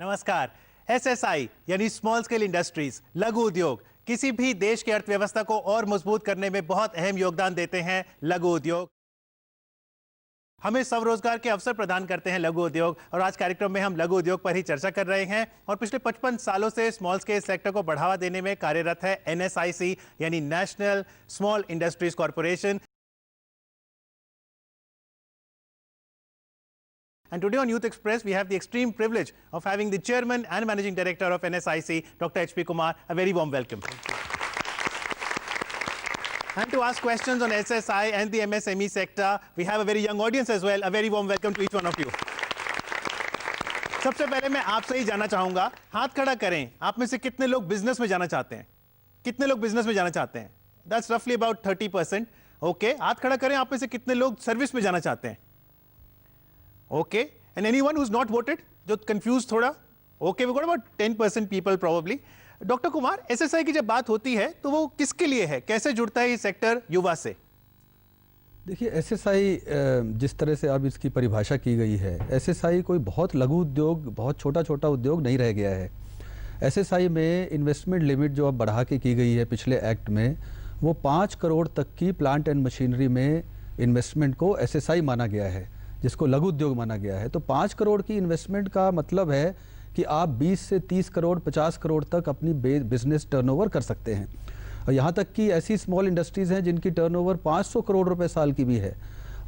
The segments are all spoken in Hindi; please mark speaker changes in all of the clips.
Speaker 1: नमस्कार। एसएसआई यानी स्मॉल स्केल इंडस्ट्रीज, लघु उद्योग किसी भी देश की अर्थव्यवस्था को और मजबूत करने में बहुत अहम योगदान देते हैं। लघु उद्योग हमें स्वरोजगार के अवसर प्रदान करते हैं लघु उद्योग, और आज कार्यक्रम में हम लघु उद्योग पर ही चर्चा कर रहे हैं। और पिछले 55 सालों से स्मॉल स्केल सेक्टर को बढ़ावा देने में कार्यरत है एनएसआईसी यानी national small industries corporation. And today on Youth Express, we have the extreme privilege of having the chairman and managing director of NSIC, Dr. H.P. Kumar. A very warm welcome. And to ask questions on SSI and the MSME sector, we have a very young audience as well. A very warm welcome to each one of you. सबसे पहले मैं आपसे ही जानना चाहूंगा, हाथ खड़ा करें, आप में से कितने लोग बिजनेस में जाना चाहते हैं? कितने लोग बिजनेस में जाना चाहते हैं? That's roughly about 30%. Okay, हाथ खड़ा करें, आप में से कितने लोग सर्विस में जाना चाहते हैं? Okay, and anyone who's not voted, जो confused थोड़ा? Okay, we got about 10% people probably. Doctor Kumar, SSI की जब बात होती है तो वो किसके लिए है, कैसे जुड़ता है ये सेक्टर युवा से?
Speaker 2: देखिए, एसएसआई जिस तरह से अब इसकी परिभाषा की गई है, एसएसआई कोई बहुत लघु उद्योग, बहुत छोटा छोटा उद्योग नहीं रह गया है। एसएसआई में इन्वेस्टमेंट लिमिट जो अब बढ़ा के की गई है पिछले एक्ट में, वो 5 करोड़ तक की प्लांट एंड मशीनरी में इन्वेस्टमेंट को एसएसआई माना गया है, जिसको लघु उद्योग माना गया है। तो 5 करोड़ की इन्वेस्टमेंट का मतलब है कि आप 20 से 30 करोड़ 50 करोड़ तक अपनी बिजनेस टर्नओवर कर सकते हैं। और यहाँ तक कि ऐसी स्मॉल इंडस्ट्रीज़ हैं जिनकी टर्नओवर 500 करोड़ रुपए साल की भी है,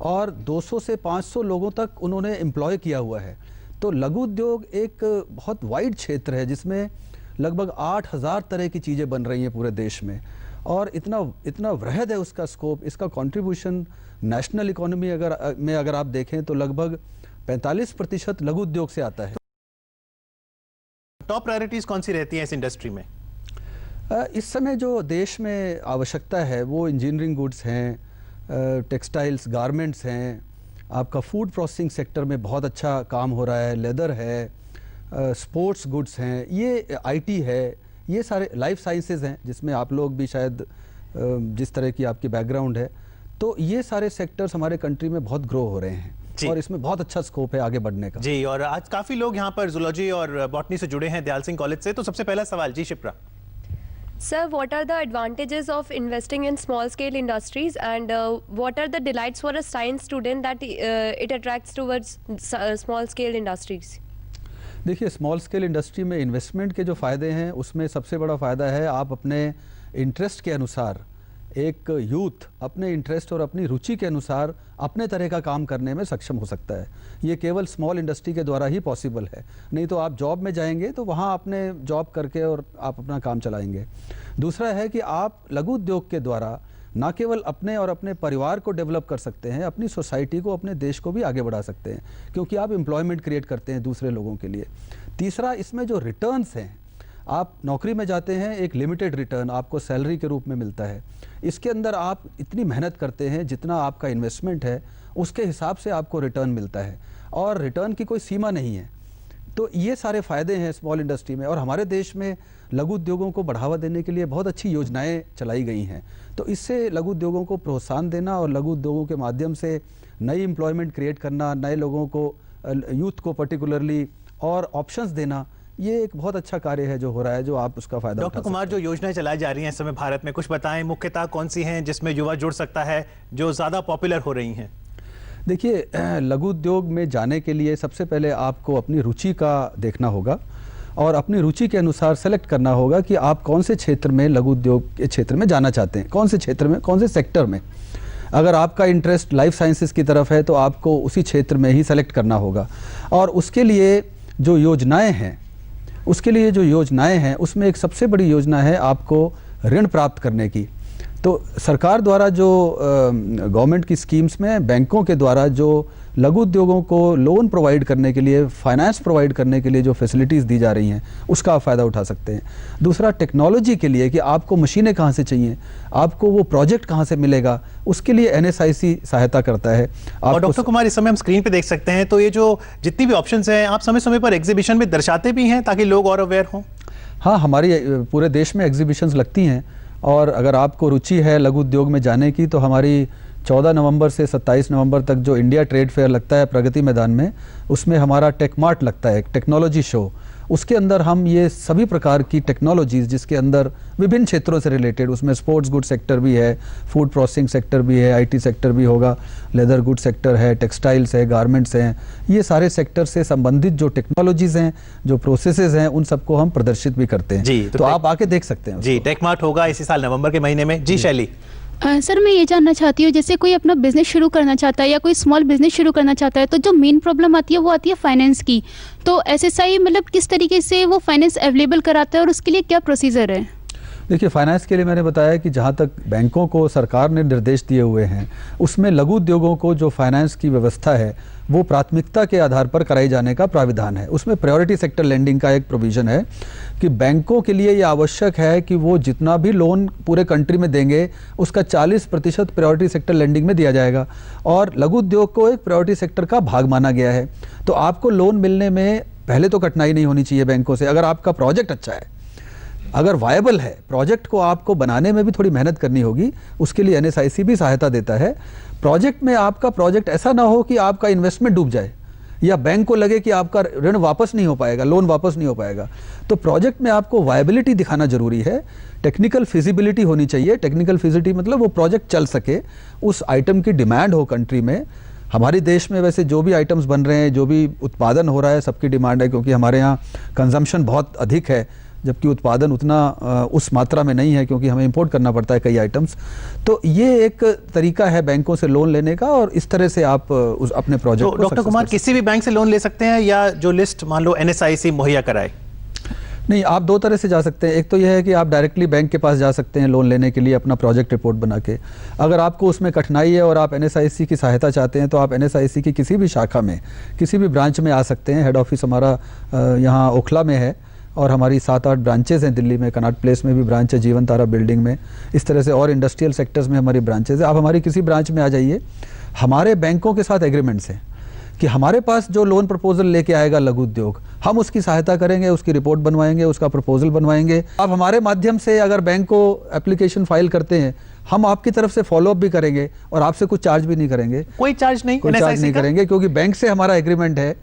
Speaker 2: और 200 से 500 लोगों तक उन्होंने एम्प्लॉय किया हुआ है। तो लघु उद्योग एक बहुत वाइड क्षेत्र है जिसमें लगभग 8000 तरह की चीज़ें बन रही हैं पूरे देश में, और इतना वृहद है उसका स्कोप। इसका कंट्रीब्यूशन नेशनल इकोनॉमी अगर आप देखें तो लगभग 45% लघु उद्योग से आता है।
Speaker 1: टॉप प्रायोरिटीज कौन सी रहती हैं इस इंडस्ट्री में?
Speaker 2: इस समय जो देश में आवश्यकता है वो इंजीनियरिंग गुड्स हैं, टेक्सटाइल्स, गारमेंट्स हैं, आपका फूड प्रोसेसिंग सेक्टर में बहुत अच्छा काम हो रहा है, लेदर है, स्पोर्ट्स गुड्स हैं, ये आईटी है, ये सारे लाइफ साइंसेज हैं जिसमें आप लोग भी शायद जिस तरह की आपकी बैकग्राउंड है, तो ये सारे सेक्टर्स हमारे कंट्री में बहुत ग्रो हो रहे हैं और इसमें बहुत अच्छा स्कोप है आगे बढ़ने का।
Speaker 1: जी, और आज काफी लोग यहाँ पर जूलॉजी और बॉटनी से जुड़े हैं दयाल सिंह कॉलेज से। तो सबसे पहला सवाल जी Shipra.
Speaker 3: Sir, what are the advantages of investing in small scale industries, and what are the delights for a science student that it attracts towards small scale industries?
Speaker 2: देखिए, स्मॉल स्केल इंडस्ट्री में इन्वेस्टमेंट के जो फ़ायदे हैं उसमें सबसे बड़ा फ़ायदा है आप अपने इंटरेस्ट के अनुसार, एक यूथ अपने इंटरेस्ट और अपनी रुचि के अनुसार अपने तरह का काम करने में सक्षम हो सकता है। ये केवल स्मॉल इंडस्ट्री के द्वारा ही पॉसिबल है, नहीं तो आप जॉब में जाएंगे तो वहाँ अपने जॉब करके और आप अपना काम चलाएंगे। दूसरा है कि आप लघु उद्योग के द्वारा ना केवल अपने और अपने परिवार को डेवलप कर सकते हैं, अपनी सोसाइटी को, अपने देश को भी आगे बढ़ा सकते हैं, क्योंकि आप एम्प्लॉयमेंट क्रिएट करते हैं दूसरे लोगों के लिए। तीसरा, इसमें जो रिटर्न्स हैं, आप नौकरी में जाते हैं, एक लिमिटेड रिटर्न आपको सैलरी के रूप में मिलता है। इसके अंदर आप इतनी मेहनत करते हैं, जितना आपका इन्वेस्टमेंट है उसके हिसाब से आपको रिटर्न मिलता है, और रिटर्न की कोई सीमा नहीं है। तो ये सारे फ़ायदे हैं स्मॉल इंडस्ट्री में, और हमारे देश में लघु उद्योगों को बढ़ावा देने के लिए बहुत अच्छी योजनाएं चलाई गई हैं। तो इससे लघु उद्योगों को प्रोत्साहन देना और लघु उद्योगों के माध्यम से नई एम्प्लॉयमेंट क्रिएट करना, नए लोगों को, यूथ को पर्टिकुलरली, और ऑप्शंस देना, ये एक बहुत अच्छा कार्य है जो हो रहा है, जो आप उसका फायदा।
Speaker 1: डॉक्टर कुमार, जो योजनाएं चलाई जा रही हैं इस समय भारत में, कुछ बताएं मुख्यतः कौन सी हैं जिसमें युवा जुड़ सकता है, जो ज़्यादा पॉपुलर हो रही हैं?
Speaker 2: देखिए, लघु उद्योग में जाने के लिए सबसे पहले आपको अपनी रुचि का देखना होगा और अपनी रुचि के अनुसार सेलेक्ट करना होगा कि आप कौन से क्षेत्र में, लघु उद्योग के क्षेत्र में जाना चाहते हैं, कौन से क्षेत्र में, कौन से सेक्टर में। अगर आपका इंटरेस्ट लाइफ साइंसेस की तरफ है तो आपको उसी क्षेत्र में ही सेलेक्ट करना होगा, और उसके लिए जो योजनाएं हैं उसमें एक सबसे बड़ी योजना है आपको ऋण प्राप्त करने की। तो सरकार द्वारा जो गवर्नमेंट की स्कीम्स में बैंकों के द्वारा जो लघु उद्योगों को लोन प्रोवाइड करने के लिए, फाइनेंस प्रोवाइड करने के लिए जो फैसिलिटीज़ दी जा रही हैं, उसका आप फ़ायदा उठा सकते हैं। दूसरा, टेक्नोलॉजी के लिए कि आपको मशीनें कहाँ से चाहिए, आपको वो प्रोजेक्ट कहाँ से मिलेगा, उसके लिए एनएसआईसी सहायता करता है।
Speaker 1: और डॉक्टर कुमार, इस समय हम स्क्रीन पे देख सकते हैं, तो ये जो जितनी भी ऑप्शंस हैं आप समय समय पर एग्जीबिशन में दर्शाते भी हैं ताकि लोग और अवेयर हों?
Speaker 2: हाँ, हमारी पूरे देश में एग्जीबिशंस लगती हैं, और अगर आपको रुचि है लघु उद्योग में जाने की तो हमारी 14 नवंबर से 27 नवंबर तक जो इंडिया ट्रेड फेयर लगता है प्रगति मैदान में, उसमें हमारा टेकमार्ट लगता है, एक टेक्नोलॉजी शो। उसके अंदर हम ये सभी प्रकार की टेक्नोलॉजीज़, जिसके अंदर विभिन्न क्षेत्रों से रिलेटेड, उसमें स्पोर्ट्स गुड सेक्टर भी है, फूड प्रोसेसिंग सेक्टर भी है, आईटी सेक्टर भी होगा, लेदर गुड सेक्टर है, टेक्सटाइल्स है, गारमेंट्स हैं, ये सारे सेक्टर से संबंधित जो टेक्नोलॉजीज़ हैं, जो प्रोसेसेस हैं, उन सबको हम प्रदर्शित भी करते हैं।
Speaker 1: जी,
Speaker 2: तो आप आके देख सकते हैं
Speaker 1: जी। टेकमार्ट होगा इसी साल नवंबर के महीने में। जी शैली।
Speaker 4: सर मैं ये जानना चाहती हूँ, जैसे कोई अपना बिजनेस शुरू करना चाहता है या कोई स्मॉल बिजनेस शुरू करना चाहता है, तो जो मेन प्रॉब्लम आती है वो आती है फाइनेंस की। तो एसएसआई मतलब किस तरीके से वो फाइनेंस अवेलेबल कराता है और उसके लिए क्या प्रोसीजर है?
Speaker 2: देखिए, फाइनेंस के लिए मैंने बताया कि जहाँ तक बैंकों को सरकार ने निर्देश दिए हुए हैं, उसमें लघु उद्योगों को जो फाइनेंस की व्यवस्था है वो प्राथमिकता के आधार पर कराई जाने का प्राविधान है। उसमें प्रायोरिटी सेक्टर लेंडिंग का एक प्रोविज़न है कि बैंकों के लिए ये आवश्यक है कि वो जितना भी लोन पूरे कंट्री में देंगे उसका 40% प्रायोरिटी सेक्टर लेंडिंग में दिया जाएगा, और लघु उद्योग को एक प्रायोरिटी सेक्टर का भाग माना गया है। तो आपको लोन मिलने में पहले तो कठिनाई नहीं होनी चाहिए बैंकों से। अगर आपका प्रोजेक्ट अच्छा है, अगर वायबल है, प्रोजेक्ट को आपको बनाने में भी थोड़ी मेहनत करनी होगी, उसके लिए एनएसआईसी भी सहायता देता है। प्रोजेक्ट में आपका प्रोजेक्ट ऐसा ना हो कि आपका इन्वेस्टमेंट डूब जाए या बैंक को लगे कि आपका ऋण वापस नहीं हो पाएगा, लोन वापस नहीं हो पाएगा। तो प्रोजेक्ट में आपको वायबिलिटी दिखाना जरूरी है, टेक्निकल फिजिबिलिटी होनी चाहिए। टेक्निकल फिजिबिलिटी मतलब वो प्रोजेक्ट चल सके, उस आइटम की डिमांड हो कंट्री में। हमारे देश में वैसे जो भी आइटम्स बन रहे हैं, जो भी उत्पादन हो रहा है, सबकी डिमांड है, क्योंकि हमारे यहाँ कंजम्पशन बहुत अधिक है, जबकि उत्पादन उतना उस मात्रा में नहीं है, क्योंकि हमें इंपोर्ट करना पड़ता है कई आइटम्स। तो ये एक तरीका है बैंकों से लोन लेने का, और इस तरह से आप उस अपने प्रोजेक्ट को।
Speaker 1: डॉक्टर कुमार, किसी भी बैंक से लोन ले सकते हैं या जो लिस्ट मान लो एनएसआईसी मुहैया कराए?
Speaker 2: नहीं, आप दो तरह से जा सकते हैं। एक तो यह है कि आप डायरेक्टली बैंक के पास जा सकते हैं लोन लेने के लिए अपना प्रोजेक्ट रिपोर्ट बना के। अगर आपको उसमें कठिनाई है और आप एनएसआईसी की सहायता चाहते हैं, तो आप एनएसआईसी की किसी भी शाखा में, किसी भी ब्रांच में आ सकते हैं। हेड ऑफिस हमारा यहाँ ओखला में है, और हमारी 7-8 ब्रांचेज़ हैं दिल्ली में। कनॉट प्लेस में भी ब्रांच है, जीवन तारा बिल्डिंग में, इस तरह से और इंडस्ट्रियल सेक्टर्स में हमारी ब्रांचेज़ है। आप हमारी किसी ब्रांच में आ जाइए। हमारे बैंकों के साथ एग्रीमेंट्स हैं कि हमारे पास जो लोन प्रपोजल लेके आएगा लघु उद्योग, हम उसकी सहायता करेंगे, उसकी रिपोर्ट बनवाएंगे, उसका प्रपोजल बनवाएंगे। आप हमारे माध्यम से अगर बैंक को एप्लीकेशन फाइल करते हैं, हम आपकी तरफ से फॉलोअप भी करेंगे और आपसे कुछ चार्ज भी नहीं करेंगे।
Speaker 1: कोई चार्ज नहीं,
Speaker 2: कोई चार्ज नहीं करेंगे, क्योंकि बैंक से हमारा एग्रीमेंट है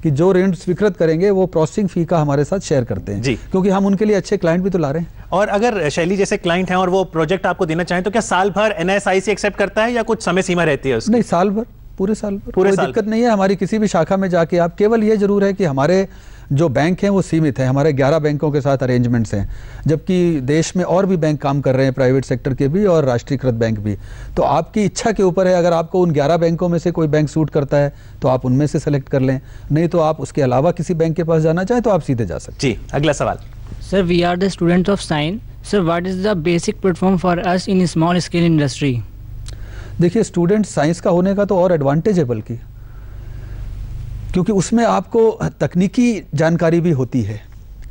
Speaker 2: कि जो ऋण स्वीकृत करेंगे वो प्रोसेसिंग फी का हमारे साथ शेयर करते हैं
Speaker 1: जी,
Speaker 2: क्योंकि हम उनके लिए अच्छे क्लाइंट भी तो ला रहे हैं।
Speaker 1: और अगर शैली जैसे क्लाइंट हैं और वो प्रोजेक्ट आपको देना चाहें, तो क्या साल भर एनएसआईसी एक्सेप्ट करता है या कुछ समय सीमा रहती है उसकी?
Speaker 2: नहीं, साल भर, पूरे साल भर,
Speaker 1: पूरे
Speaker 2: कोई
Speaker 1: साल
Speaker 2: दिक्कत नहीं है। हमारी किसी भी शाखा में जाके आप, केवल ये जरूर है कि हमारे जो बैंक हैं वो सीमित हैं। हमारे 11 बैंकों के साथ अरेंजमेंट्स हैं, जबकि देश में और भी बैंक काम कर रहे हैं, प्राइवेट सेक्टर के भी और राष्ट्रीयकृत बैंक भी। तो आपकी इच्छा के ऊपर है, अगर आपको उन 11 बैंकों में से कोई बैंक सूट करता है तो आप उनमें से सेलेक्ट कर लें, नहीं तो आप उसके अलावा किसी बैंक के पास जाना चाहें तो आप सीधे जा सकते हैं।
Speaker 1: जी, अगला सवाल।
Speaker 5: Sir, we are the students of science. Sir, what is the basic platform for us in small scale industry?
Speaker 2: देखिए, स्टूडेंट साइंस का होने का तो और एडवांटेज है, बल्कि क्योंकि उसमें आपको तकनीकी जानकारी भी होती है,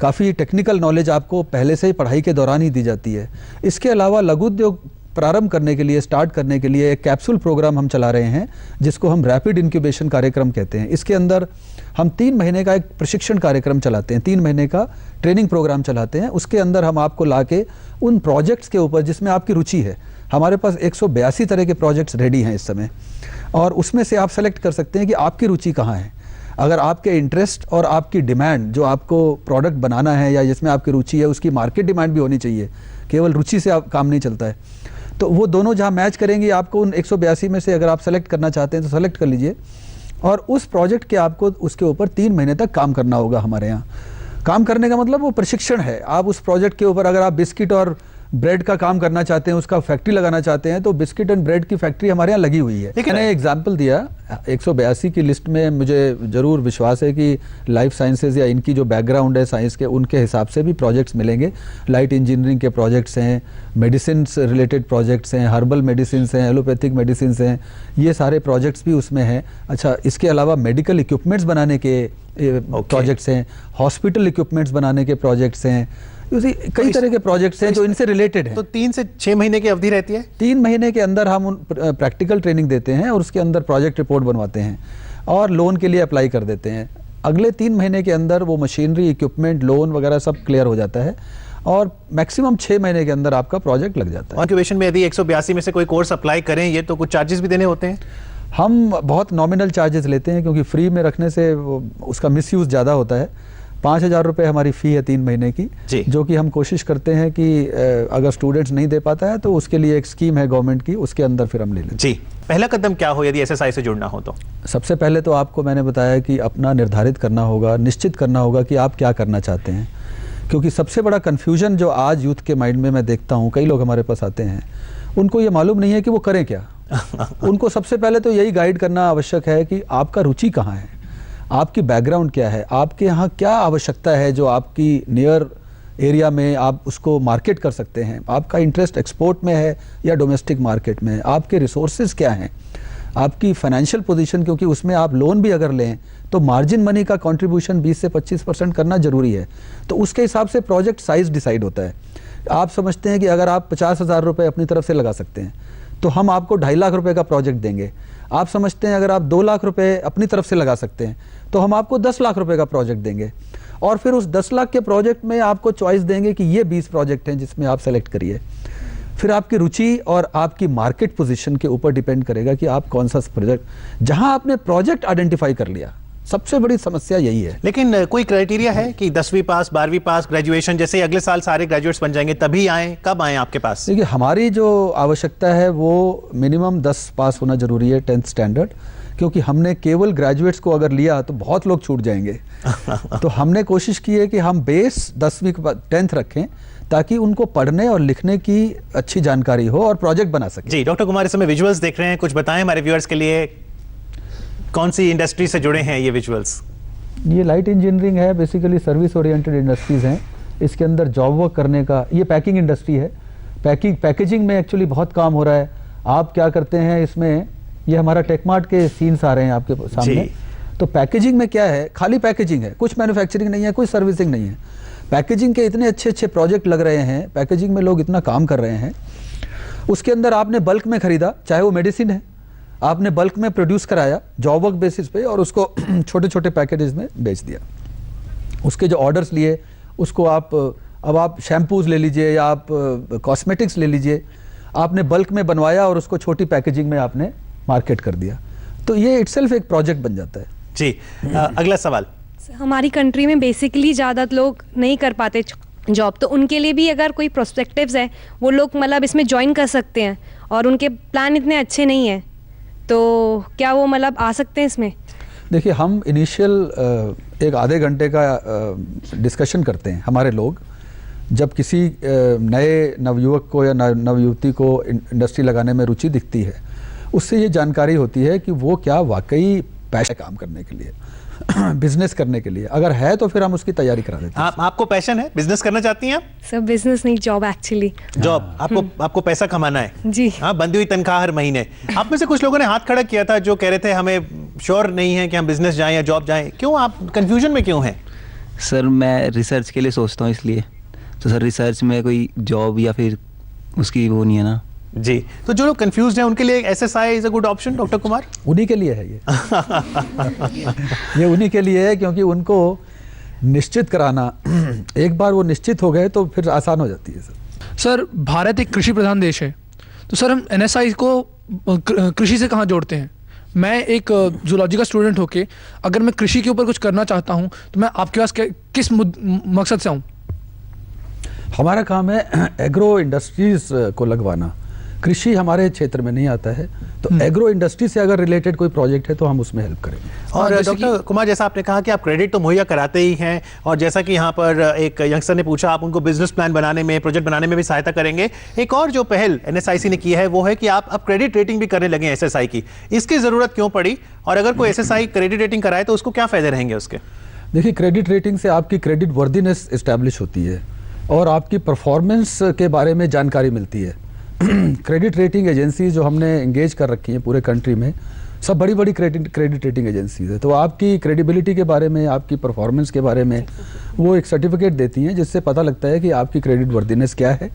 Speaker 2: काफ़ी टेक्निकल नॉलेज आपको पहले से ही पढ़ाई के दौरान ही दी जाती है। इसके अलावा लघु उद्योग प्रारंभ करने के लिए, स्टार्ट करने के लिए एक कैप्सूल प्रोग्राम हम चला रहे हैं, जिसको हम रैपिड इंक्यूबेशन कार्यक्रम कहते हैं। इसके अंदर हम 3 महीने का एक प्रशिक्षण कार्यक्रम चलाते हैं, 3 महीने का ट्रेनिंग प्रोग्राम चलाते हैं। उसके अंदर हम आपको लाके उन प्रोजेक्ट्स के ऊपर जिसमें आपकी रुचि है, हमारे पास 182 तरह के प्रोजेक्ट्स रेडी हैं इस समय, और उसमें से आप सेलेक्ट कर सकते हैं कि आपकी रुचि कहाँ है। अगर आपके इंटरेस्ट और आपकी डिमांड, जो आपको प्रोडक्ट बनाना है या जिसमें आपकी रुचि है, उसकी मार्केट डिमांड भी होनी चाहिए, केवल रुचि से आप काम नहीं चलता है। तो वो दोनों जहाँ मैच करेंगी, आपको उन 182 में से अगर आप सेलेक्ट करना चाहते हैं तो सेलेक्ट कर लीजिए, और उस प्रोजेक्ट के आपको उसके ऊपर 3 महीने तक काम करना होगा। हमारे यहाँ काम करने का मतलब वो प्रशिक्षण है। आप उस प्रोजेक्ट के ऊपर, अगर आप बिस्किट और ब्रेड का काम करना चाहते हैं, उसका फैक्ट्री लगाना चाहते हैं, तो बिस्किट एंड ब्रेड की फैक्ट्री हमारे यहाँ लगी हुई है। मैंने एग्जाम्पल दिया 182 की लिस्ट में, मुझे ज़रूर विश्वास है कि लाइफ साइंसेज या इनकी जो बैकग्राउंड है साइंस के, उनके हिसाब से भी प्रोजेक्ट्स मिलेंगे। लाइट इंजीनियरिंग के प्रोजेक्ट्स हैं, मेडिसिन रिलेटेड प्रोजेक्ट्स हैं, हर्बल मेडिसिन हैं, एलोपैथिक मेडिसिन हैं, ये सारे प्रोजेक्ट्स भी उसमें हैं। अच्छा, इसके अलावा मेडिकल इक्विपमेंट्स बनाने के प्रोजेक्ट्स हैं, हॉस्पिटल इक्विपमेंट्स बनाने के प्रोजेक्ट्स हैं, कई तरह के प्रोजेक्ट्स हैं जो इनसे रिलेटेड हैं।
Speaker 1: तो 3 से 6 महीने की अवधि रहती है।
Speaker 2: 3 महीने के अंदर हम उन प्रैक्टिकल ट्रेनिंग देते हैं और उसके अंदर प्रोजेक्ट रिपोर्ट बनवाते हैं और लोन के लिए अप्लाई कर देते हैं। अगले 3 महीने के अंदर वो मशीनरी, इक्विपमेंट, लोन वगैरह सब क्लियर हो जाता है। और मैक्सिमम 6 महीने के अंदर आपका प्रोजेक्ट लग जाता है।
Speaker 1: इंक्यूबेशन में यदि 182 में से कोई कोर्स अप्लाई करें ये तो कुछ चार्जेस भी देने होते हैं?
Speaker 2: हम बहुत नॉमिनल चार्जेस लेते हैं क्योंकि फ्री में रखने से उसका मिसयूज़ ज़्यादा होता है। 5,000 रुपये हमारी फ़ी है 3 महीने की, जो कि हम कोशिश करते हैं कि अगर स्टूडेंट्स नहीं दे पाता है तो उसके लिए एक स्कीम है गवर्नमेंट की, उसके अंदर फिर हम ले लेते हैं।
Speaker 1: जी, पहला कदम क्या हो यदि एसएसआई से जुड़ना हो तो?
Speaker 2: सबसे पहले तो आपको मैंने बताया कि अपना निर्धारित करना होगा, निश्चित करना होगा कि आप क्या करना चाहते हैं, क्योंकि सबसे बड़ा कन्फ्यूजन जो आज यूथ के माइंड में मैं देखता हूँ, कई लोग हमारे पास आते हैं, उनको ये मालूम नहीं है कि वो करें क्या। उनको सबसे पहले तो यही गाइड करना आवश्यक है कि आपका रुचि कहाँ है, आपकी बैकग्राउंड क्या है, आपके यहाँ क्या आवश्यकता है जो आपकी नियर एरिया में आप उसको मार्केट कर सकते हैं, आपका इंटरेस्ट एक्सपोर्ट में है या डोमेस्टिक मार्केट में, आपके रिसोर्सेज क्या हैं, आपकी फाइनेंशियल पोजीशन, क्योंकि उसमें आप लोन भी अगर लें तो मार्जिन मनी का कंट्रीब्यूशन 20 से 25% करना जरूरी है। तो उसके हिसाब से प्रोजेक्ट साइज डिसाइड होता है। आप समझते हैं कि अगर आप 50,000 रुपये अपनी तरफ से लगा सकते हैं तो हम आपको 2.5 लाख रुपए का प्रोजेक्ट देंगे। आप समझते हैं अगर आप 2 लाख रुपए अपनी तरफ से लगा सकते हैं तो हम आपको 10 लाख रुपए का प्रोजेक्ट देंगे, और फिर उस 10 लाख के प्रोजेक्ट में आपको चॉइस देंगे कि ये 20 प्रोजेक्ट हैं जिसमें आप सेलेक्ट करिए। फिर आपकी रुचि और आपकी मार्केट पोजीशन के ऊपर डिपेंड करेगा कि आप कौन सा प्रोजेक्ट, जहां आपने प्रोजेक्ट आइडेंटिफाई कर लिया, सबसे बड़ी समस्या यही है।
Speaker 1: लेकिन कोई क्राइटेरिया है कि 10वीं पास, 12वीं पास, ग्रेजुएशन, जैसे अगले साल सारे ग्रेजुएट्स बन जाएंगे तभी आए? कब आए आपके पास?
Speaker 2: देखिए, हमारी जो आवश्यकता है वो मिनिमम 10 पास होना जरूरी है, 10th स्टैंडर्ड, क्योंकि हमने केवल ग्रेजुएट्स को अगर लिया तो बहुत लोग छूट जाएंगे। तो हमने कोशिश की है कि हम बेस 10वीं 10th रखें ताकि उनको पढ़ने और लिखने की अच्छी जानकारी हो और प्रोजेक्ट बना सके।
Speaker 1: जी, डॉक्टर कुमार इस समय विजुअल्स देख रहे हैं, कुछ बताएं हमारे व्यूअर्स के लिए, कौन सी इंडस्ट्री से जुड़े हैं ये विजुअल्स?
Speaker 2: ये लाइट इंजीनियरिंग है, बेसिकली सर्विस ओरिएंटेड इंडस्ट्रीज़ हैं। इसके अंदर जॉब वर्क करने का, ये पैकिंग इंडस्ट्री है, पैकेजिंग में एक्चुअली बहुत काम हो रहा है। आप क्या करते हैं इसमें, ये हमारा टेकमार्ट के सीन्स आ रहे हैं आपके सामने। तो पैकेजिंग में क्या है, खाली पैकेजिंग है, कुछ मैन्युफैक्चरिंग नहीं है, कोई सर्विसिंग नहीं है। पैकेजिंग के इतने अच्छे अच्छे प्रोजेक्ट लग रहे हैं, पैकेजिंग में लोग इतना काम कर रहे हैं। उसके अंदर आपने बल्क में खरीदा, चाहे वो मेडिसिन है, आपने बल्क में प्रोड्यूस कराया जॉब वर्क बेसिस पे और उसको छोटे छोटे पैकेजेस में बेच दिया। उसके जो ऑर्डर्स लिए उसको अब आप शैम्पूज ले लीजिए या आप कॉस्मेटिक्स ले लीजिए, आपने बल्क में बनवाया और उसको छोटी पैकेजिंग में आपने मार्केट कर दिया, तो ये इटसेल्फ एक प्रोजेक्ट बन जाता है।
Speaker 1: जी, अगला सवाल।
Speaker 6: हमारी कंट्री में बेसिकली ज़्यादा लोग नहीं कर पाते जॉब, तो उनके लिए भी अगर कोई प्रोस्पेक्टिव्स है वो लोग मतलब इसमें ज्वाइन कर सकते हैं, और उनके प्लान इतने अच्छे नहीं हैं तो क्या वो मतलब आ सकते हैं इसमें?
Speaker 2: देखिए, हम इनिशियल एक आधे घंटे का डिस्कशन करते हैं। हमारे लोग जब किसी नए नवयुवक को या नवयुवती को इंडस्ट्री लगाने में रुचि दिखती है, उससे ये जानकारी होती है कि वो क्या वाकई पैशन काम करने के लिए बिजनेस करने के लिए, अगर है तो फिर हम उसकी तैयारी करा देते हैं।
Speaker 1: आपको पैशन है, बिजनेस करना चाहती हैं आप?
Speaker 6: सर बिजनेस नहीं, जॉब एक्चुअली।
Speaker 1: जॉब, आपको पैसा कमाना है
Speaker 6: जी
Speaker 1: हाँ, बंधी हुई तनख्वाह हर महीने। आप में से कुछ लोगों ने हाथ खड़ा किया था जो कह रहे थे हमें श्योर नहीं है कि हम बिजनेस जाएं या जॉब जाएं। क्यों, आप कंफ्यूजन में क्यों हैं?
Speaker 7: सर मैं रिसर्च के लिए सोचता हूँ इसलिए। तो सर रिसर्च में कोई जॉब या फिर उसकी वो नहीं है ना।
Speaker 1: जी, तो जो लोग कंफ्यूज्ड हैं उनके लिए SSI is a good option doctor Kumar?
Speaker 2: उन्हीं के लिए है ये ये उन्हीं के लिए है, क्योंकि उनको निश्चित कराना, एक बार वो निश्चित हो गए तो फिर आसान हो जाती है।
Speaker 8: सर भारत एक कृषि प्रधान देश है, तो सर हम एनएसआई को कृषि से कहाँ जोड़ते हैं? मैं एक जूलॉजी का स्टूडेंट होके अगर मैं कृषि के ऊपर कुछ करना चाहता हूँ तो मैं आपके पास किस मकसद से आऊँ?
Speaker 2: हमारा काम है एग्रो इंडस्ट्रीज को लगवाना। कृषि हमारे क्षेत्र में नहीं आता है, तो एग्रो इंडस्ट्री से अगर रिलेटेड कोई प्रोजेक्ट है तो हम उसमें हेल्प करेंगे।
Speaker 1: और डॉक्टर कुमार, जैसा आपने कहा कि आप क्रेडिट तो मुहैया कराते ही हैं, और जैसा कि यहाँ पर एक यंगस्टर ने पूछा, आप उनको बिजनेस प्लान बनाने में, प्रोजेक्ट बनाने में भी सहायता करेंगे। एक और जो पहल एनएसआईसी ने की है वो है कि आप अब क्रेडिट रेटिंग भी करने लगे एसएसआई की। इसकी जरूरत क्यों पड़ी, और अगर कोई एसएसआई क्रेडिट रेटिंग कराए तो उसको क्या फायदे रहेंगे उसके?
Speaker 2: देखिए, क्रेडिट रेटिंग से आपकी क्रेडिट वर्दीनेस एस्टैब्लिश होती है और आपकी परफॉर्मेंस के बारे में जानकारी मिलती है। क्रेडिट रेटिंग एजेंसी जो हमने एंगेज कर रखी हैं पूरे कंट्री में, सब बड़ी बड़ी क्रेडिट रेटिंग एजेंसीज है, तो आपकी क्रेडिबिलिटी के बारे में, आपकी परफॉर्मेंस के बारे में वो एक सर्टिफिकेट देती हैं जिससे पता लगता है कि आपकी क्रेडिट वर्दीनेस क्या है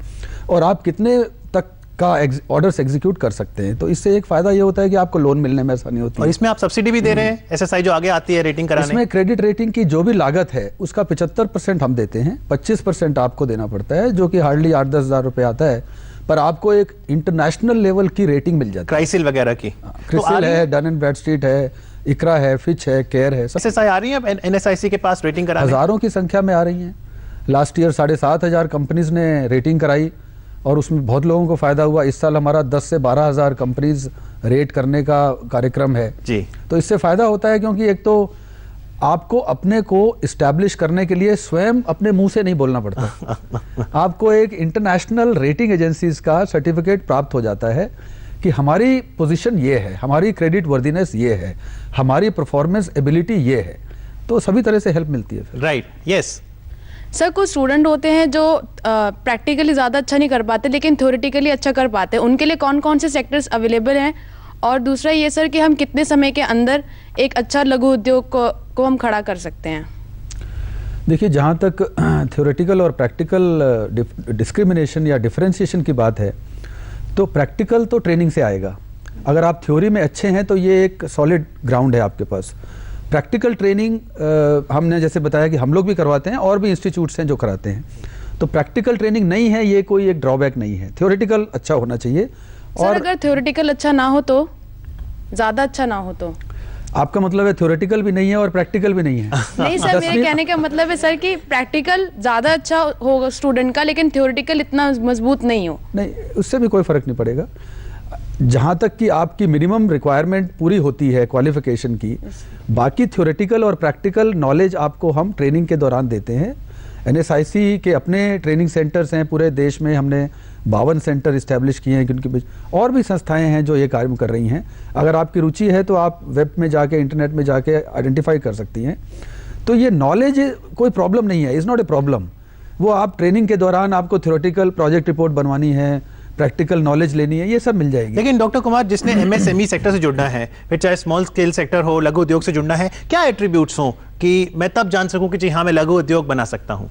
Speaker 2: और आप कितने तक का ऑर्डर्स एग्जीक्यूट कर सकते हैं। तो इससे एक फ़ायदा ये होता है कि आपको लोन मिलने में आसानी होती
Speaker 1: और
Speaker 2: है।
Speaker 1: इसमें आप सब्सिडी भी दे रहे हैं, एसएसआई जो आगे आती है रेटिंग कराने?
Speaker 2: इसमें क्रेडिट रेटिंग की जो भी लागत है उसका 75% हम देते हैं, 25% आपको देना पड़ता है, जो कि हार्डली 8-10 हज़ार रुपये आता है, पर आपको एक इंटरनेशनल लेवल की रेटिंग मिल जाती है।
Speaker 1: क्राइसिल वगैरह की?
Speaker 2: क्रिसिल है, डन एंड ब्रैडस्ट्रीट है, इकरा है, फिच है, केयर है, सब
Speaker 1: एसएसआई आ रही है एनएसआईसी के पास रेटिंग कराने?
Speaker 2: हज़ारों की संख्या में आ रही हैं। लास्ट ईयर 7,500 कंपनीज ने रेटिंग कराई और उसमें बहुत लोगों को फ़ायदा हुआ। इस साल हमारा 10 से 12,000 कंपनीज रेट करने का कार्यक्रम है
Speaker 1: जी।
Speaker 2: तो इससे फ़ायदा होता है, क्योंकि एक तो आपको अपने को इस्टेब्लिश करने के लिए स्वयं अपने मुंह से नहीं बोलना पड़ता आपको एक इंटरनेशनल रेटिंग एजेंसीज का सर्टिफिकेट प्राप्त हो जाता है कि हमारी पोजीशन ये है, हमारी क्रेडिट वर्दीनेस ये है, हमारी परफॉर्मेंस एबिलिटी ये है, तो सभी तरह से हेल्प मिलती है फिर।
Speaker 1: Right, yes.
Speaker 9: सर कुछ स्टूडेंट होते हैं जो प्रैक्टिकली ज़्यादा अच्छा नहीं कर पाते लेकिन थ्योरेटिकली अच्छा कर पाते हैं, उनके लिए कौन कौन से सेक्टर्स अवेलेबल हैं? और दूसरा ये सर कि हम कितने समय के अंदर एक अच्छा लघु उद्योग को हम खड़ा कर सकते हैं?
Speaker 2: देखिए, जहाँ तक थ्योरेटिकल और प्रैक्टिकल डिस्क्रिमिनेशन या डिफरेंशिएशन की बात है, तो प्रैक्टिकल तो ट्रेनिंग से आएगा। अगर आप थ्योरी में अच्छे हैं तो ये एक सॉलिड ग्राउंड है आपके पास। प्रैक्टिकल ट्रेनिंग हमने जैसे बताया कि हम लोग भी करवाते हैं और भी इंस्टीट्यूट्स हैं जो कराते हैं, तो प्रैक्टिकल ट्रेनिंग नहीं है ये कोई एक ड्रॉबैक नहीं है, थ्योरेटिकल अच्छा होना चाहिए।
Speaker 9: सर अगर थ्योरेटिकल अच्छा ना हो तो, ज़्यादा अच्छा ना हो तो?
Speaker 2: आपका मतलब है थ्योरेटिकल भी नहीं है और प्रैक्टिकल भी नहीं है?
Speaker 9: नहीं सर, मेरे कहने का मतलब है सर कि प्रैक्टिकल ज़्यादा अच्छा होगा स्टूडेंट का लेकिन थ्योरेटिकल इतना मजबूत नहीं हो।
Speaker 2: नहीं, उससे भी कोई फ़र्क नहीं पड़ेगा। जहाँ तक कि आपकी मिनिमम रिक्वायरमेंट पूरी होती है क्वालिफिकेशन की, बाकी थ्योरेटिकल और प्रैक्टिकल नॉलेज आपको हम ट्रेनिंग के दौरान देते हैं। एनएसआईसी के अपने ट्रेनिंग सेंटर्स हैं पूरे देश में, हमने 52 सेंटर इस्टेब्लिश किए हैं, क्योंकि और भी संस्थाएं हैं जो ये कार्य कर रही हैं। अगर आपकी रुचि है तो आप वेब में जाके, इंटरनेट में जाके आइडेंटिफाई कर सकती हैं। तो ये नॉलेज कोई प्रॉब्लम नहीं है, इज़ नॉट ए प्रॉब्लम। वो आप ट्रेनिंग के दौरान आपको थ्योरेटिकल प्रोजेक्ट रिपोर्ट बनवानी है, प्रैक्टिकल नॉलेज लेनी है, ये सब मिल जाएगी।
Speaker 1: लेकिन डॉक्टर कुमार, जिसने एमएसएमई सेक्टर से जुड़ना है, फिर चाहे स्मॉल स्केल सेक्टर हो, लघु उद्योग से जुड़ना है, क्या एट्रीब्यूट्स हों कि मैं तब जान सकूं कि जी हाँ मैं लघु उद्योग बना सकता हूं?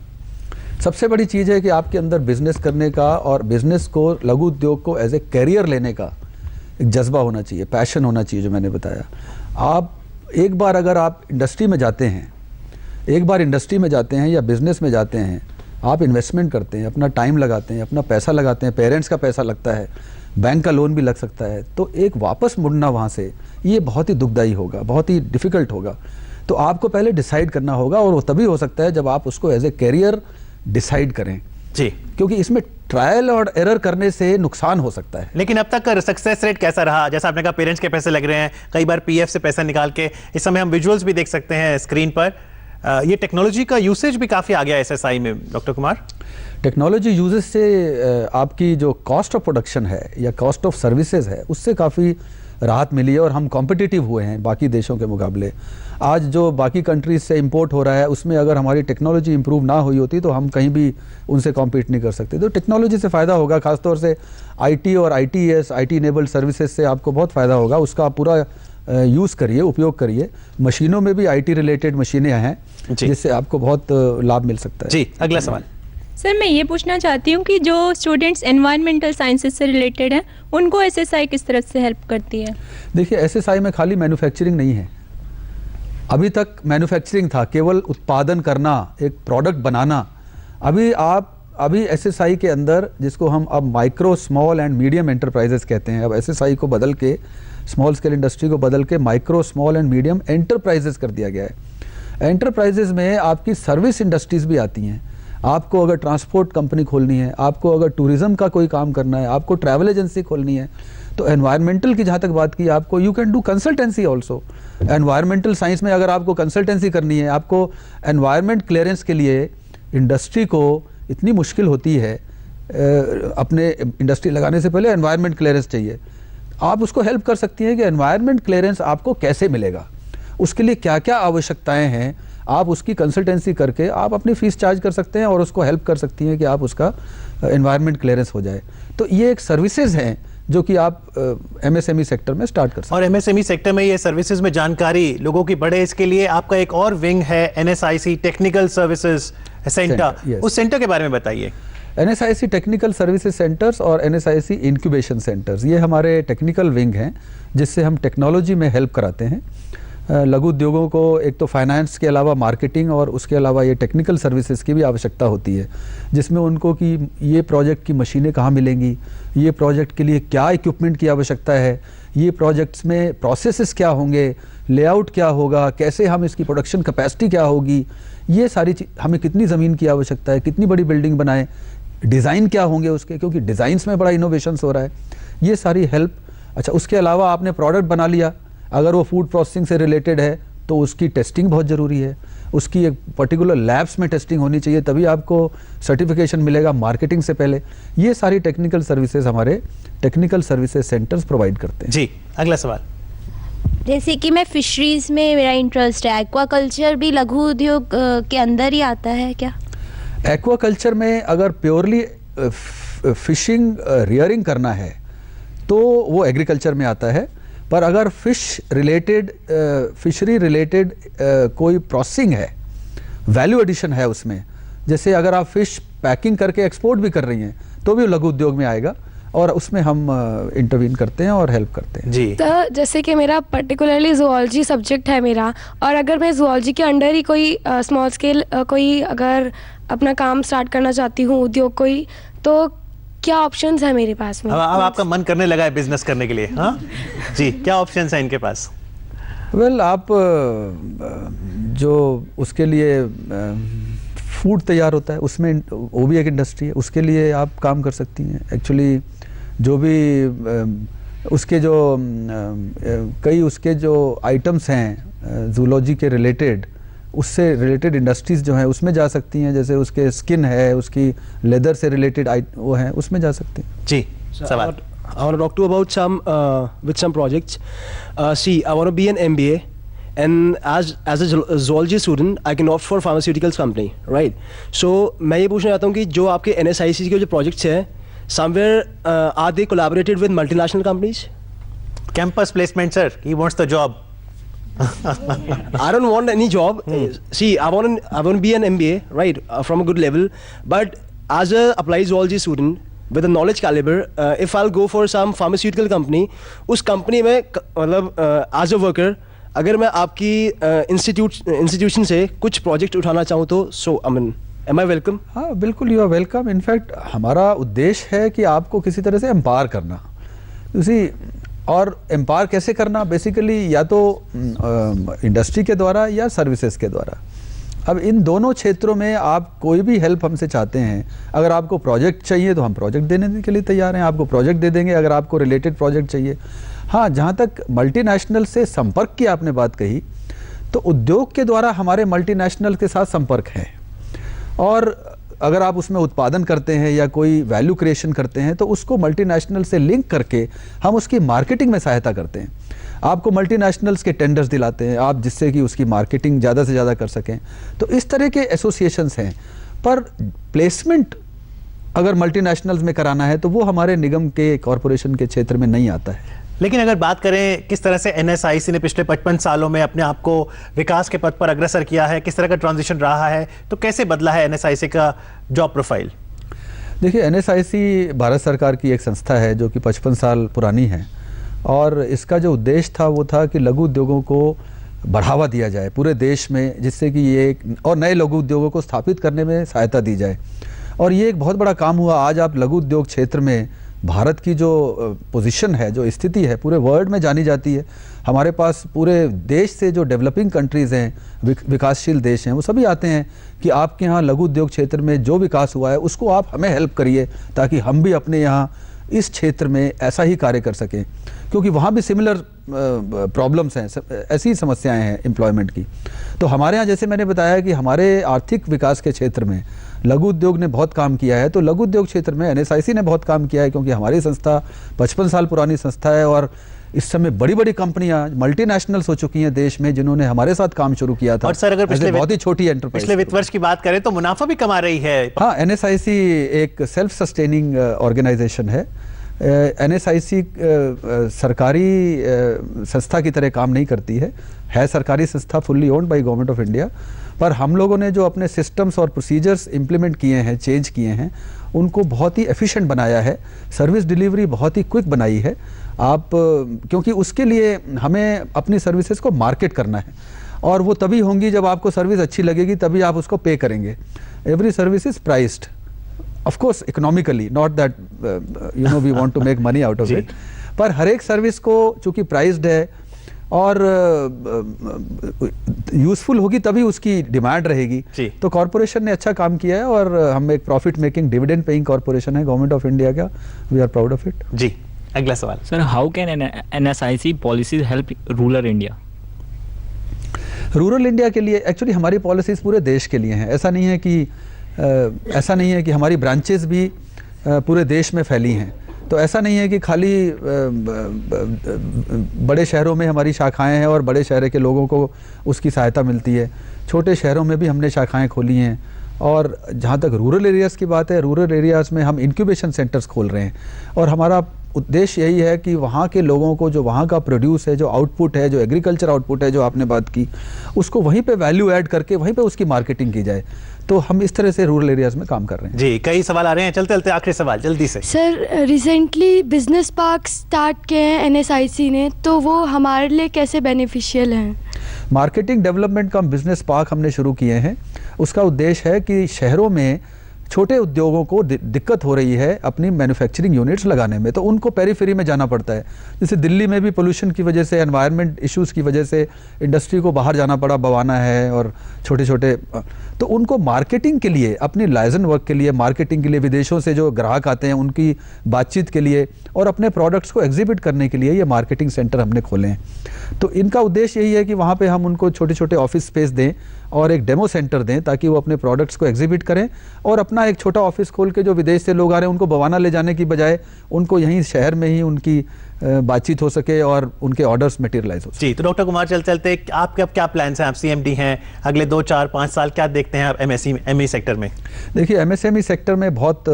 Speaker 2: सबसे बड़ी चीज़ है कि आपके अंदर बिजनेस करने का और बिजनेस को, लघु उद्योग को एज ए कैरियर लेने का एक जज्बा होना चाहिए, पैशन होना चाहिए, जो मैंने बताया। आप एक बार अगर आप इंडस्ट्री में जाते हैं, या बिजनेस में जाते हैं, आप इन्वेस्टमेंट करते हैं, अपना टाइम लगाते हैं, अपना पैसा लगाते हैं, पेरेंट्स का पैसा लगता है, बैंक का लोन भी लग सकता है, तो एक वापस मुड़ना वहाँ से ये बहुत ही दुखदायी होगा, बहुत ही डिफ़िकल्ट होगा। तो आपको पहले डिसाइड करना होगा, और वो तभी हो सकता है जब आप उसको एज ए कैरियर डिसाइड करें जी, क्योंकि इसमें ट्रायल और एरर करने से नुकसान हो सकता है।
Speaker 1: लेकिन अब तक का सक्सेस रेट कैसा रहा? जैसा आपने कहा पेरेंट्स के पैसे लग रहे हैं, कई बार पीएफ से पैसा निकाल के, इस समय हम विजुअल्स भी देख सकते हैं स्क्रीन पर। ये टेक्नोलॉजी का यूसेज भी काफ़ी आ गया एसएसआई में डॉक्टर कुमार।
Speaker 2: टेक्नोलॉजी यूजेज से आपकी जो कॉस्ट ऑफ प्रोडक्शन है या कॉस्ट ऑफ सर्विसेज है, उससे काफ़ी राहत मिली है और हम कॉम्पिटिटिव हुए हैं बाकी देशों के मुकाबले। आज जो बाकी कंट्रीज से इंपोर्ट हो रहा है, उसमें अगर हमारी टेक्नोलॉजी इंप्रूव ना हुई होती तो हम कहीं भी उनसे कॉम्पीट नहीं कर सकते। तो टेक्नोलॉजी से फ़ायदा होगा, खासतौर से आईटी और आईटीएस, आईटी इनेबल्ड सर्विसेज से आपको बहुत फ़ायदा होगा। उसका आप पूरा यूज़ करिए, उपयोग करिए। मशीनों में भी आईटी रिलेटेड मशीनें हैं जिससे आपको बहुत लाभ मिल सकता है।
Speaker 1: जी, अगला सवाल।
Speaker 10: सर मैं ये पूछना चाहती हूँ कि जो स्टूडेंट्स एनवायरमेंटल साइंसेज से रिलेटेड हैं, उनको एसएसआई किस तरह से हेल्प करती है? देखिए,
Speaker 2: एसएसआई में खाली मैन्युफैक्चरिंग नहीं है। अभी तक मैन्युफैक्चरिंग था, केवल उत्पादन करना, एक प्रोडक्ट बनाना। अभी एसएसआई के अंदर, जिसको हम अब micro, small and medium enterprises कहते हैं, अब एसएसआई को बदल के, स्मॉल स्केल इंडस्ट्री को बदल के micro, small and medium enterprises कर दिया गया है। एंटरप्राइजेस में आपकी सर्विस इंडस्ट्रीज भी आती हैं। आपको अगर ट्रांसपोर्ट कंपनी खोलनी है, आपको अगर टूरिज्म का कोई काम करना है, आपको ट्रैवल एजेंसी खोलनी है, तो एनवायरमेंटल की जहाँ तक बात की, आपको you can do consultancy also. Environmental science में अगर आपको कंसल्टेंसी करनी है, आपको एनवायरमेंट क्लियरेंस के लिए इंडस्ट्री को इतनी मुश्किल होती है, अपने इंडस्ट्री लगाने से पहले एनवायरमेंट क्लियरेंस चाहिए। आप उसको हेल्प कर सकती हैं कि एनवायरमेंट क्लियरेंस आपको कैसे मिलेगा, उसके लिए क्या क्या आवश्यकताएं हैं, आप उसकी कंसल्टेंसी करके आप अपनी फीस चार्ज कर सकते हैं और उसको हेल्प कर सकती हैं कि आप उसका एनवायरमेंट क्लियरेंस हो जाए। तो ये एक सर्विसेज हैं जो कि आप एमएसएमई सेक्टर में स्टार्ट कर सकते हैं।
Speaker 1: और एमएसएमई सेक्टर में ये सर्विसेज में जानकारी लोगों की बढ़े, इसके लिए आपका एक और विंग है, एनएसआईसी टेक्निकल सर्विसेज सेंटर। उस सेंटर के बारे में बताइए।
Speaker 2: NSIC टेक्निकल सर्विसेज सेंटर्स और NSIC इंक्यूबेशन सेंटर्स, ये हमारे टेक्निकल विंग हैं जिससे हम टेक्नोलॉजी में हेल्प कराते हैं लघु उद्योगों को। एक तो फाइनेंस के अलावा मार्केटिंग और उसके अलावा ये टेक्निकल सर्विसेज की भी आवश्यकता होती है, जिसमें उनको कि ये प्रोजेक्ट की मशीनें कहाँ मिलेंगी, ये प्रोजेक्ट के लिए क्या इक्विपमेंट की आवश्यकता है, ये प्रोजेक्ट्स में प्रोसेसेस क्या होंगे, लेआउट क्या होगा, कैसे हम इसकी प्रोडक्शन कैपेसिटी क्या होगी, ये सारी चीज़, हमें कितनी ज़मीन की आवश्यकता है, कितनी बड़ी बिल्डिंग बनाएं, डिज़ाइन क्या होंगे उसके, क्योंकि डिज़ाइंस में बड़ा इनोवेशंस हो रहा है, ये सारी हेल्प। अच्छा, उसके अलावा आपने प्रोडक्ट बना लिया, अगर वो फूड प्रोसेसिंग से रिलेटेड है तो उसकी टेस्टिंग बहुत ज़रूरी है, उसकी एक पर्टिकुलर लैब्स में टेस्टिंग होनी चाहिए, तभी आपको सर्टिफिकेशन मिलेगा मार्केटिंग से पहले। ये सारी टेक्निकल सर्विसेज हमारे टेक्निकल सर्विसेज सेंटर्स प्रोवाइड करते हैं।
Speaker 1: जी, अगला सवाल।
Speaker 11: जैसे कि मैं फिशरीज में मेरा इंटरेस्ट है, एक्वाकल्चर भी लघु उद्योग के अंदर ही आता है क्या?
Speaker 2: एक्वाकल्चर में अगर प्योरली फिशिंग रियरिंग करना है तो वो एग्रीकल्चर में आता है, पर अगर फिशरी रिलेटेड कोई प्रोसेसिंग है, वैल्यू एडिशन है उसमें, जैसे अगर आप फिश पैकिंग करके एक्सपोर्ट भी कर रही हैं तो भी लघु उद्योग में आएगा, और उसमें हम इंटरवीन करते हैं और हेल्प करते हैं।
Speaker 1: जी,
Speaker 6: तो जैसे कि मेरा पर्टिकुलरली जूलॉजी सब्जेक्ट है मेरा, और अगर मैं जूलॉजी के अंडर ही कोई स्मॉल स्केल कोई अगर अपना काम स्टार्ट करना चाहती हूँ, उद्योग कोई, तो क्या ऑप्शंस है मेरे पास में?
Speaker 1: अब आपका मन करने लगा है बिजनेस करने के लिए, हाँ जी, क्या ऑप्शंस हैं इनके पास?
Speaker 2: वेल, आप जो उसके लिए फूड तैयार होता है उसमें वो भी एक इंडस्ट्री है, उसके लिए आप काम कर सकती हैं। एक्चुअली जो भी उसके जो कई उसके जो आइटम्स हैं जूलॉजी के रिलेटेड, उससे रिलेटेड इंडस्ट्रीज जो हैं उसमें जा सकती हैं, जैसे उसके स्किन है, उसकी लेदर से रिलेटेड वो हैं, उसमें जा सकते हैं।
Speaker 1: जी, सवाल।
Speaker 12: I want to talk to you about with some projects. See, I want to be an MBA, and as a zoology student, I can opt for pharmaceuticals company, right? So मैं ये पूछना चाहता हूँ कि जो आपके NSIC के जो projects हैं, somewhere are they collaborated with multinational companies?
Speaker 1: Campus placement, sir. He wants the job.
Speaker 12: I don't want any job. See, I want to be an MBA, right, from a good level. But as a applied zoology student with a knowledge caliber, if I'll go for some pharmaceutical company, उस company में मतलब as a worker, अगर मैं आपकी institution से कुछ project उठाना चाहूँ तो so I mean, am I welcome?
Speaker 2: हाँ, बिल्कुल, यू आर वेलकम। इनफैक्ट हमारा उद्देश्य है कि आपको किसी तरह से एम्पावर करना, उसी और एम्पावर कैसे करना, बेसिकली या तो इंडस्ट्री के द्वारा या सर्विसेज के द्वारा। अब इन दोनों क्षेत्रों में आप कोई भी हेल्प हमसे चाहते हैं, अगर आपको प्रोजेक्ट चाहिए तो हम प्रोजेक्ट देने के लिए तैयार हैं, आपको प्रोजेक्ट दे देंगे अगर आपको रिलेटेड प्रोजेक्ट चाहिए। हाँ, जहाँ तक मल्टीनेशनल से संपर्क की आपने बात कही, तो उद्योग के द्वारा हमारे मल्टीनेशनल के साथ संपर्क है, और अगर आप उसमें उत्पादन करते हैं या कोई वैल्यू क्रिएशन करते हैं तो उसको मल्टीनेशनल से लिंक करके हम उसकी मार्केटिंग में सहायता करते हैं। आपको मल्टीनेशनल्स के टेंडर्स दिलाते हैं आप, जिससे कि उसकी मार्केटिंग ज़्यादा से ज़्यादा कर सकें। तो इस तरह के एसोसिएशंस हैं, पर प्लेसमेंट अगर मल्टीनेशनल्स में कराना है तो वो हमारे निगम के कॉरपोरेशन के क्षेत्र में नहीं आता है।
Speaker 1: लेकिन अगर बात करें किस तरह से NSIC ने पिछले 55 सालों में अपने आप को विकास के पथ पर अग्रसर किया है, किस तरह का ट्रांजिशन रहा है, तो कैसे बदला है NSIC का जॉब प्रोफाइल?
Speaker 2: देखिए, NSIC भारत सरकार की एक संस्था है जो कि 55 साल पुरानी है, और इसका जो उद्देश्य था वो था कि लघु उद्योगों को बढ़ावा दिया जाए पूरे देश में, जिससे कि ये और नए लघु उद्योगों को स्थापित करने में सहायता दी जाए। और ये एक बहुत बड़ा काम हुआ। आज आप लघु उद्योग क्षेत्र में भारत की जो पोजीशन है, जो स्थिति है, पूरे वर्ल्ड में जानी जाती है। हमारे पास पूरे देश से जो डेवलपिंग कंट्रीज़ हैं, विकासशील देश हैं, वो सभी आते हैं कि आपके यहाँ लघु उद्योग क्षेत्र में जो विकास हुआ है उसको आप हमें हेल्प करिए, ताकि हम भी अपने यहाँ इस क्षेत्र में ऐसा ही कार्य कर सकें, क्योंकि वहाँ भी सिमिलर प्रॉब्लम्स हैं, ऐसी समस्याएं हैं एम्प्लॉयमेंट की। तो हमारे यहाँ, जैसे मैंने बताया कि हमारे आर्थिक विकास के क्षेत्र में लघु उद्योग ने बहुत काम किया है, तो लघु उद्योग क्षेत्र में NSIC ने बहुत काम किया है, क्योंकि हमारी संस्था 55 साल पुरानी संस्था है, और इस समय बड़ी बड़ी कंपनियां मल्टीनेशनल्स हो चुकी हैं देश में, जिन्होंने हमारे साथ काम शुरू किया था।
Speaker 1: और सर, अगर पिछले
Speaker 2: बहुत ही छोटी एंटरप्राइज,
Speaker 1: पिछले वित्त वर्ष की बात करें तो मुनाफा भी कमा रही है।
Speaker 2: हाँ, NSIC एक सेल्फ सस्टेनिंग ऑर्गेनाइजेशन है, NSIC सरकारी संस्था की तरह काम नहीं करती है सरकारी संस्था, fully owned by government of India. पर हम लोगों ने जो अपने सिस्टम्स और प्रोसीजर्स इम्प्लीमेंट किए हैं, चेंज किए हैं, उनको बहुत ही एफिशिएंट बनाया है, सर्विस डिलीवरी बहुत ही क्विक बनाई है। आप क्योंकि उसके लिए हमें अपनी सर्विसेज को मार्केट करना है, और वो तभी होंगी जब आपको सर्विस अच्छी लगेगी, तभी आप उसको पे करेंगे। Every service is priced of course economically, not that we want to make money out of it, पर हर एक सर्विस को चूंकि प्राइस्ड है और यूजफुल होगी तभी उसकी डिमांड रहेगी। तो कॉर्पोरेशन ने अच्छा काम किया है, और हम एक profit making dividend paying corporation है गवर्नमेंट ऑफ इंडिया का। We are proud of it.
Speaker 1: जी, अगला सवाल
Speaker 5: sir, how can NSIC policies help rural India?
Speaker 2: Rural India के लिए एक्चुअली हमारी पॉलिसीज पूरे देश के लिए हैं। ऐसा नहीं है कि हमारी ब्रांचेस भी पूरे देश में फैली हैं। तो ऐसा नहीं है कि खाली बड़े शहरों में हमारी शाखाएं हैं और बड़े शहर के लोगों को उसकी सहायता मिलती है। छोटे शहरों में भी हमने शाखाएं खोली हैं, और जहाँ तक रूरल एरियाज़ की बात है, रूरल एरियाज़ में हम इंक्यूबेशन सेंटर्स खोल रहे हैं, और हमारा उद्देश्य यही है कि वहाँ के लोगों को जो वहाँ का प्रोड्यूस है, जो आउटपुट है, जो एग्रीकल्चर आउटपुट है, जो आपने बात की, उसको वहीं पे वैल्यू ऐड करके वहीं पे उसकी मार्केटिंग की जाए। तो हम इस तरह से रूरल एरियाज़ में काम कर रहे हैं।
Speaker 1: जी, कई सवाल आ रहे हैं, चलते चलते आखिरी सवाल जल्दी से।
Speaker 13: Sir, recently business park start किए हैं NSIC ने, तो वो हमारे लिए कैसे बेनिफिशियल हैं?
Speaker 2: मार्केटिंग डेवलपमेंट का बिजनेस पार्क हमने शुरू किए हैं। उसका उद्देश्य है कि शहरों में छोटे उद्योगों को दिक्कत हो रही है अपनी मैन्युफैक्चरिंग यूनिट्स लगाने में, तो उनको पेरीफेरी में जाना पड़ता है। जैसे दिल्ली में भी पोल्यूशन की वजह से, एनवायरनमेंट इश्यूज़ की वजह से इंडस्ट्री को बाहर जाना पड़ा, बवाना है और छोटे छोटे, तो उनको मार्केटिंग के लिए, अपनी लाइजन वर्क के लिए, मार्केटिंग के लिए, विदेशों से जो ग्राहक आते हैं उनकी बातचीत के लिए और अपने प्रोडक्ट्स को एग्जिबिट करने के लिए ये मार्केटिंग सेंटर हमने खोले हैं। तो इनका उद्देश्य यही है कि वहाँ पे हम उनको छोटे छोटे ऑफिस स्पेस दें और एक डेमो सेंटर दें, ताकि वो अपने प्रोडक्ट्स को एग्जिबिट करें, और अपना एक छोटा ऑफिस खोल के जो विदेश से लोग आ रहे हैं उनको बवाना ले जाने की बजाय उनको यहीं शहर में ही उनकी बातचीत हो सके और उनके ऑर्डर्स मटेरियलाइज हो सके।
Speaker 1: जी, तो डॉक्टर कुमार चलते आपके अब क्या प्लान्स हैं? आप CMD हैं, अगले 2, 4, 5 साल क्या देखते हैं आप MSME सेक्टर में?
Speaker 2: देखिए, MSME सेक्टर में बहुत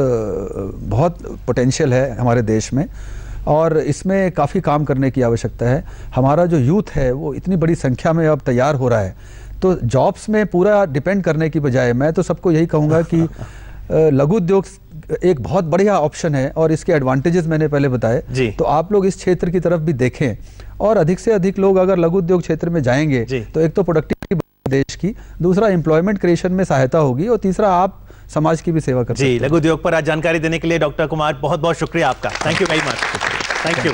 Speaker 2: पोटेंशियल है हमारे देश में, और इसमें काफ़ी काम करने की आवश्यकता है। हमारा जो यूथ है वो इतनी बड़ी संख्या में अब तैयार हो रहा है, तो जॉब्स में पूरा डिपेंड करने की बजाय मैं तो सबको यही कहूँगा कि लघु उद्योग एक बहुत बढ़िया ऑप्शन है, और इसके एडवांटेजेस मैंने पहले बताए। तो आप लोग इस क्षेत्र की तरफ भी देखें, और अधिक से अधिक लोग अगर लघु उद्योग क्षेत्र में जाएंगे तो एक तो प्रोडक्टिविटी देश की, दूसरा एम्प्लॉयमेंट क्रिएशन में सहायता होगी, और तीसरा आप समाज की भी सेवा कर सकते हैं।
Speaker 1: जी, लघु उद्योग पर आज जानकारी देने के लिए डॉक्टर कुमार बहुत बहुत शुक्रिया आपका। Thank you very much. Thank you.